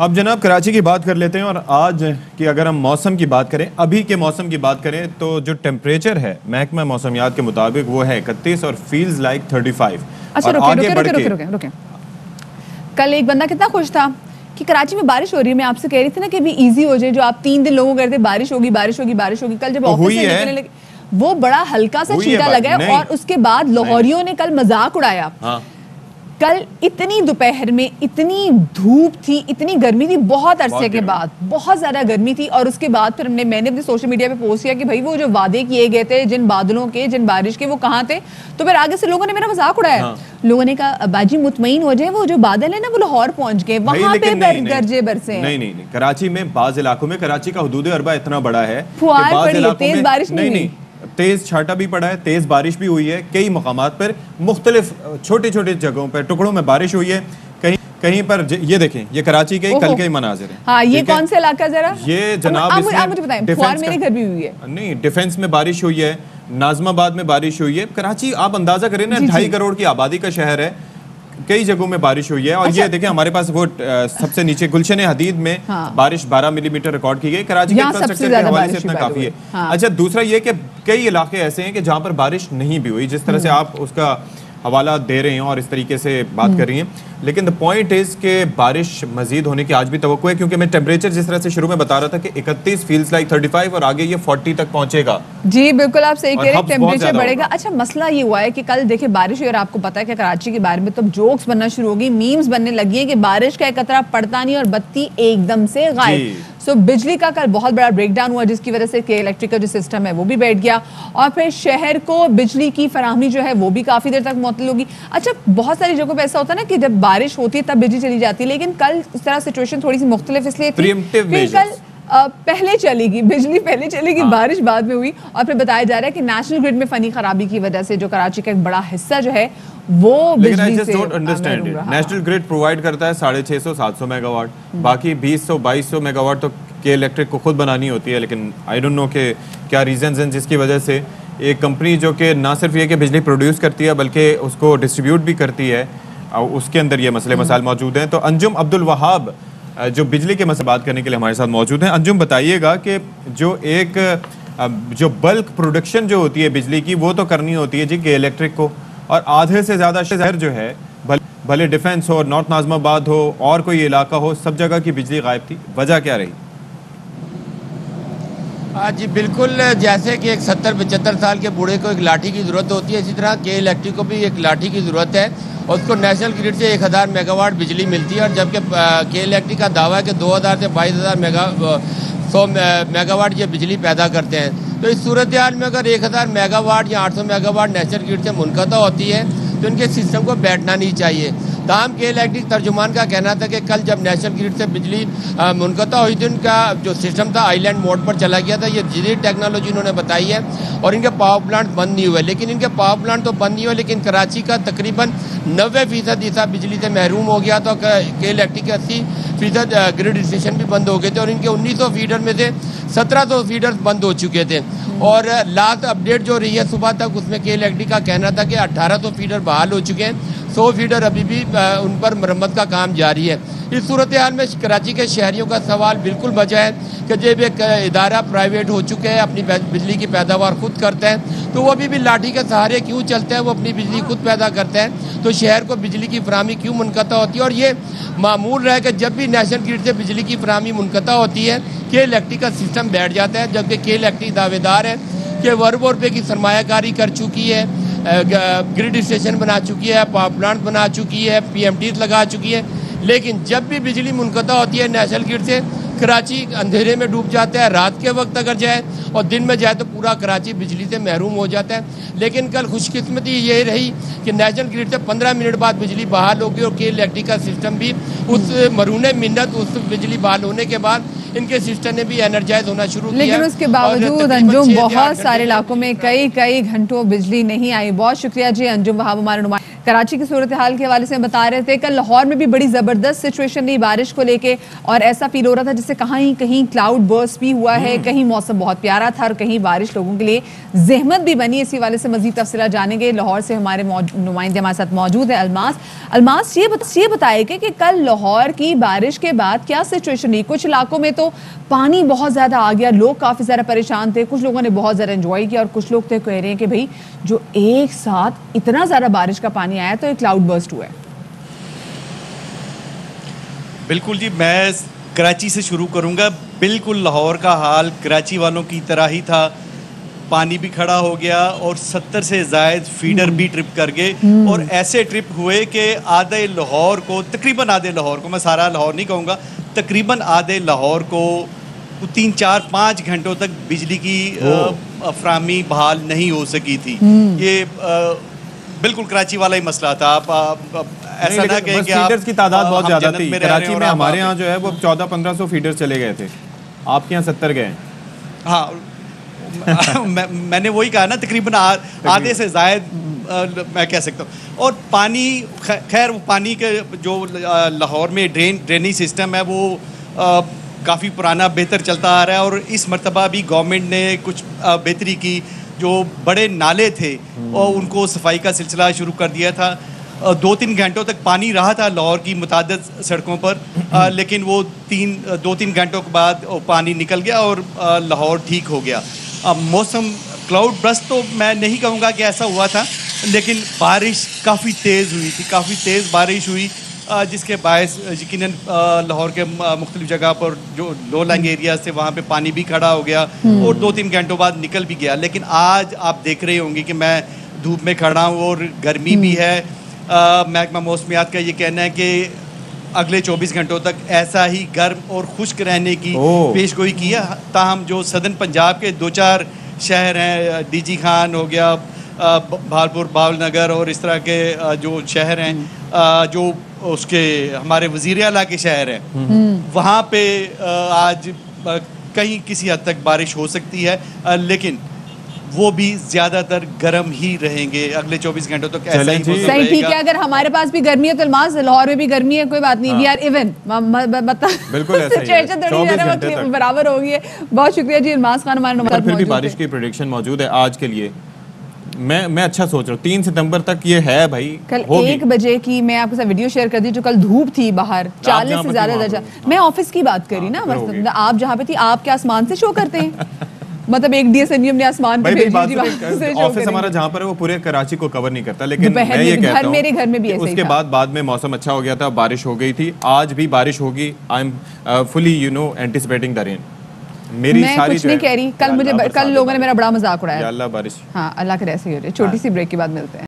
अब जनाब कराची की बात कर लेते हैं। और आज की अगर हम मौसम की बात करें, अभी के मौसम की बात करें, तो जो टेम्परेचर है महकमा मौसमियात के मुताबिक वो है 31 और फील्स लाइक 35। अच्छा, रुके। कल एक बंदा कितना खुश था कि कराची में बारिश हो रही है। मैं आपसे कह रही थी ना कि भी इजी हो जाए, जो आप 3 दिन लोगों कहते बारिश होगी बारिश होगी बारिश होगी। कल जब ऑफिस से निकलने लगे वो बड़ा हल्का सा छींटा लगा है। और उसके बाद लाहौरियों ने कल मजाक उड़ाया। कल इतनी दोपहर में इतनी धूप थी, इतनी गर्मी थी, बहुत अरसे के बाद बहुत ज्यादा गर्मी थी। और उसके बाद फिर मैंने अपने सोशल मीडिया पे पोस्ट किया कि भाई वो जो वादे किए गए थे जिन बादलों के, जिन बारिश के, वो कहाँ थे। तो फिर आगे से लोगों ने मेरा मजाक उड़ाया। लोगों ने कहा बाजी मुतमईन हो जाए, वो जो बादल है ना वो लाहौर पहुंच गए, वहां पे गरजे बरसे। नहीं, कराची में बाज इलाकों में, कराची का हुदूद अरबा इतना बड़ा है, फुहार पड़ी है, तेज बारिश नहीं, तेज छाटा भी पड़ा है, तेज बारिश भी हुई है। कई मकामात पर मुख्तलिफ छोटी छोटी जगहों पर टुकड़ों में बारिश हुई है। कहीं पर ये देखें, ये कराची के कल के मनाजिर हैं। हाँ, ये कौन सा इलाका जरा? ये जनाब आप मुझे बताएं। फुहार मेरे घर भी हुई है। नहीं, डिफेंस में बारिश हुई है, नाजमाबाद में बारिश हुई है। कराची आप अंदाजा करें ना, 2.5 करोड़ की आबादी का शहर है, कई जगहों में बारिश हुई है। और ये देखें हमारे पास वो सबसे नीचे गुलशन हदीद में बारिश 12 मिलीमीटर रिकॉर्ड की गई। कराची के इंफ्रास्ट्रक्चर के हवाले से इतना काफी है। अच्छा, दूसरा ये कि कई इलाके ऐसे हैं कि जहां पर बारिश नहीं भी हुई, जिस तरह से आप उसका हवाला दे रहे हैं और इस तरीके से बात कर रही हैं। लेकिन द पॉइंट इज के बारिश मजीद होने की आज भी तवक्को है, क्योंकि मैं टेम्परेचर जिस तरह से शुरू में बता रहा था कि 31 फील्स लाइक 35 और आगे ये 40 तक पहुंचेगा। जी बिल्कुल, आप सही कह रहे हैं, टेम्परेचर बढ़ेगा। अच्छा, मसला ये हुआ है कि कल देखिए बारिश हुई और आपको पता है कि कराची के बारे में तो जोक्स बनना शुरू हो गई, मीम्स बनने लगी है कि बारिश का एक कतरा पड़ता नहीं और बत्ती एकदम से गायब। सो बिजली का कल बहुत बड़ा ब्रेकडाउन हुआ, जिसकी वजह से इलेक्ट्रिक का जो सिस्टम है वो भी बैठ गया। और फिर शहर को बिजली की फराहमी जो है वो भी काफी देर तक मुअत्तल होगी। अच्छा, बहुत सारी जगहों पे ऐसा होता है ना कि जब बारिश होती है तब बिजली चली जाती है, लेकिन कल इस तरह सिचुएशन थोड़ी सी मुख्तलिफ इसलिए थी। फिर कल पहले चलेगी बिजली, पहले चलेगी, बारिश बाद में हुई। और फिर बताया जा रहा है कि नेशनल ग्रिड में फनी खराबी की वजह से जो कराची का एक बड़ा हिस्सा जो है वो बिजली से नेशनल ग्रिड प्रोवाइड करता है 650-700 मेगावाट, बाकी 2000-2200 मेगावाट तो के इलेक्ट्रिक को खुद बनानी होती है। लेकिन आई डोंट नो कि क्या रीजंस हैं जिसकी वजह से एक कंपनी जो कि ना सिर्फ ये कि बिजली प्रोड्यूस करती है बल्कि उसको डिस्ट्रीब्यूट भी करती है, उसके अंदर ये मसले मसाइल मौजूद हैं। तो अंजुम अब्दुल वहाब जो बिजली के मसले बात करने के लिए हमारे साथ मौजूद हैं। अंजुम, बताइएगा कि जो बल्क प्रोडक्शन जो होती है बिजली की, वो तो करनी होती है जी के इलेक्ट्रिक को, और आधे से ज़्यादा शहर जो है, भले डिफेंस हो, नॉर्थ नाजमाबाद हो और कोई इलाका हो, सब जगह की बिजली गायब थी। वजह क्या रही? जी बिल्कुल, जैसे कि एक 70-75 साल के बूढ़े को एक लाठी की ज़रूरत होती है, इसी तरह के इलेक्ट्रिक को भी एक लाठी की ज़रूरत है। और उसको नेशनल ग्रिड से 1000 मेगावाट बिजली मिलती है, और जबकि के इलेक्ट्रिक का दावा है कि 2000 से 22,100 मेगावाट ये बिजली पैदा करते हैं। तो इस सूरत हाल में अगर 1000 मेगावाट या 800 मेगावाट नेशनल ग्रिड से मुनक़ता होती है तो इनके सिस्टम को बैठना नहीं चाहिए। ताहम के इलेक्ट्रिक तर्जुमान का कहना था कि कल जब नेशनल ग्रिड से बिजली मुनक़ता हुई थी, उनका जो सिस्टम था आइलैंड मोड पर चला गया था। ये जदीद टेक्नोलॉजी उन्होंने बताई है, और इनके पावर प्लांट बंद नहीं हुए। लेकिन इनके पावर प्लांट तो बंद नहीं हुए, लेकिन कराची का तकरीबन 90% हिस्सा बिजली से महरूम हो गया। तो के इलेक्ट्रिक के 80% ग्रिड स्टेशन भी बंद हो गए थे, और इनके 1900 फीडर में से 1700 फीडर बंद हो चुके थे। और लास्ट अपडेट जो रही है सुबह तक, उसमें के इलेक्ट्रिक का कहना था कि 1800 फीडर बहाल हो चुके हैं, 100 फीडर अभी भी उन पर मरम्मत का काम जारी है। इस सूरत हाल में कराची के शहरियों का सवाल बिल्कुल बचा है कि जब एक इदारा प्राइवेट हो चुके हैं, अपनी बिजली की पैदावार खुद करते हैं, तो वो अभी भी लाठी के सहारे क्यों चलते हैं? वो अपनी बिजली खुद पैदा करते हैं, तो शहर को बिजली की फराहमी क्यों मुनक़ता होती है? और ये मामूल रहा है कि जब भी नेशनल ग्रिड से बिजली की फराहमी मुनक़ता होती है, के इलेक्ट्रिक का सिस्टम बैठ जाता है। जबकि के इलेक्ट्रिक दावेदार है कि अरबों रुपये की सरमायाकारी कर चुकी है, ग्रिड स्टेशन बना चुकी है, पावर प्लांट बना चुकी है, PMTs लगा चुकी है। लेकिन जब भी बिजली मुनक़ता होती है नेशनल ग्रिड से, कराची अंधेरे में डूब जाता है। रात के वक्त अगर जाए और दिन में जाए तो पूरा कराची बिजली से महरूम हो जाता है। लेकिन कल खुशकिस्मती ये रही कि नेशनल ग्रिड से 15 मिनट बाद बिजली बहाल होगी, और के इलेक्ट्रिक का सिस्टम भी उस मरूने मिन्नत उस बिजली बहाल होने के बाद इनके सिस्टम ने भी एनर्जाइज होना शुरू किया। लेकिन उसके बावजूद अंजुम बहुत सारे इलाकों में कई घंटों बिजली नहीं आई। बहुत शुक्रिया जी अंजुम वहाब, हमारे नुमाइंदे। कराची की सूरत हाल के हवाले से हम बता रहे थे, कल लाहौर में भी बड़ी ज़बरदस्त सिचुएशन रही बारिश को लेके, और ऐसा फील हो रहा था जैसे कहीं कहीं क्लाउड बर्स्ट भी हुआ है, कहीं मौसम बहुत प्यारा था और कहीं बारिश लोगों के लिए जहमत भी बनी। इसी वाले से मजीद तफसीलात जानेंगे। लाहौर से हमारे नुमाइंदे हमारे साथ मौजूद है अलमास। ये बताएगा कि कल लाहौर की बारिश के बाद क्या सिचुएशन रही। कुछ इलाकों में तो पानी बहुत ज़्यादा आ गया, लोग काफ़ी ज़्यादा परेशान थे, कुछ लोगों ने बहुत ज़्यादा एंजॉय किया और कुछ लोग तो कह रहे हैं कि भाई जो एक साथ इतना ज़्यादा बारिश का पानी आया तो एक क्लाउड बर्स्ट हुआ है। बिल्कुल जी, मैं कराची से शुरू करूंगा। बिल्कुल लाहौर का हाल कराची वालों की तरह ही था, पानी भी खड़ा हो गया और 70 से ज़ायद फीडर भी ट्रिप कर गए, और ऐसे ट्रिप हुए कि आधे लाहौर को, तकरीबन आधे लाहौर को, मैं सारा लाहौर नहीं कहूँगा, तकरीबन आधे लाहौर को 3, 4, 5 घंटों तक बिजली की फराहमी बहाल नहीं हो सकी थी। ये बिल्कुल कराची वाला ही मसला था। आप ऐसा ना कहें कि फीडर्स की तादाद बहुत ज़्यादा थी कराची में। हमारे यहाँ जो है वो 1400-1500 फीडर्स चले गए थे, आपके यहाँ 70 गए। हाँ मैंने वही कहा ना, तकरीबन आधे से ज़ायद मैं कह सकता हूँ। और पानी, खैर वो पानी के जो लाहौर में ड्रेनेज सिस्टम है वो काफ़ी पुराना बेहतर चलता आ रहा है, और इस मरतबा भी गवर्नमेंट ने कुछ बेहतरी की। जो बड़े नाले थे और उनको सफाई का सिलसिला शुरू कर दिया था। 2-3 घंटों तक पानी रहा था लाहौर की मुतादिद सड़कों पर, लेकिन वो 2-3 घंटों के बाद पानी निकल गया और लाहौर ठीक हो गया। मौसम क्लाउड बर्स्ट तो मैं नहीं कहूँगा कि ऐसा हुआ था, लेकिन बारिश काफ़ी तेज़ हुई थी, काफ़ी तेज़ बारिश हुई, जिसके बायस यकीनन लाहौर के मुख्तलिफ जगह पर जो लो लैंग एरियाज थे वहाँ पे पानी भी खड़ा हो गया और 2-3 घंटों बाद निकल भी गया। लेकिन आज आप देख रहे होंगे कि मैं धूप में खड़ा हूँ और गर्मी भी है। महकमा मौसमियात का ये कहना है कि अगले 24 घंटों तक ऐसा ही गर्म और खुश्क रहने की पेशगोई की है। ताहम जो सदर्न पंजाब के 2-4 शहर हैं, डीजी खान हो गया, भालपुर, बावलनगर और इस तरह के जो शहर हैं, जो उसके हमारे वज़ीर आला के शहर हैं, वहाँ पे आज कहीं किसी हद तक बारिश हो सकती है, लेकिन वो भी ज्यादातर गर्म ही रहेंगे अगले 24 घंटों तक। ऐसा ही सही, ठीक है। अगर हमारे पास भी गर्मी है तो अलमास लाहौर में भी गर्मी है, कोई बात नहीं, वी आर इवन, बिल्कुल सिचुएशन थोड़ी बराबर हो गई है। बहुत शुक्रिया जी अलमास खान हमारे साथ मौजूद है। बारिश की प्रेडिक्शन मौजूद है आज के लिए। मैं अच्छा सोच रहा हूँ 3 सितंबर तक ये है भाई। कल 1 बजे की मैं आपके साथ वीडियो शेयर कर दी, जो कल धूप थी बाहर 40 से ज्यादा दर्जा। मैं ऑफिस की बात करी ना, मतलब आप जहाँ पे थी, आप क्या आसमान से शो करते हैं? मतलब एक डीएसएनयू ने आसमान पे भेजी। ऑफिस हमारा जहाँ पर है वो पूरे कराची को कवर नहीं करता, लेकिन मैं ये कहता हूँ मेरे घर में भी उसके बाद में मौसम अच्छा हो गया था, बारिश हो गई थी, आज भी बारिश होगी। I am fully anticipating the rain. मेरी मैं सारी कुछ नहीं कह रही। कल लोगों ने मेरा बड़ा मजाक उड़ाया। अल्लाह बारिश। हाँ, अल्लाह करे ऐसे ही हो रही। छोटी सी ब्रेक के बाद मिलते हैं।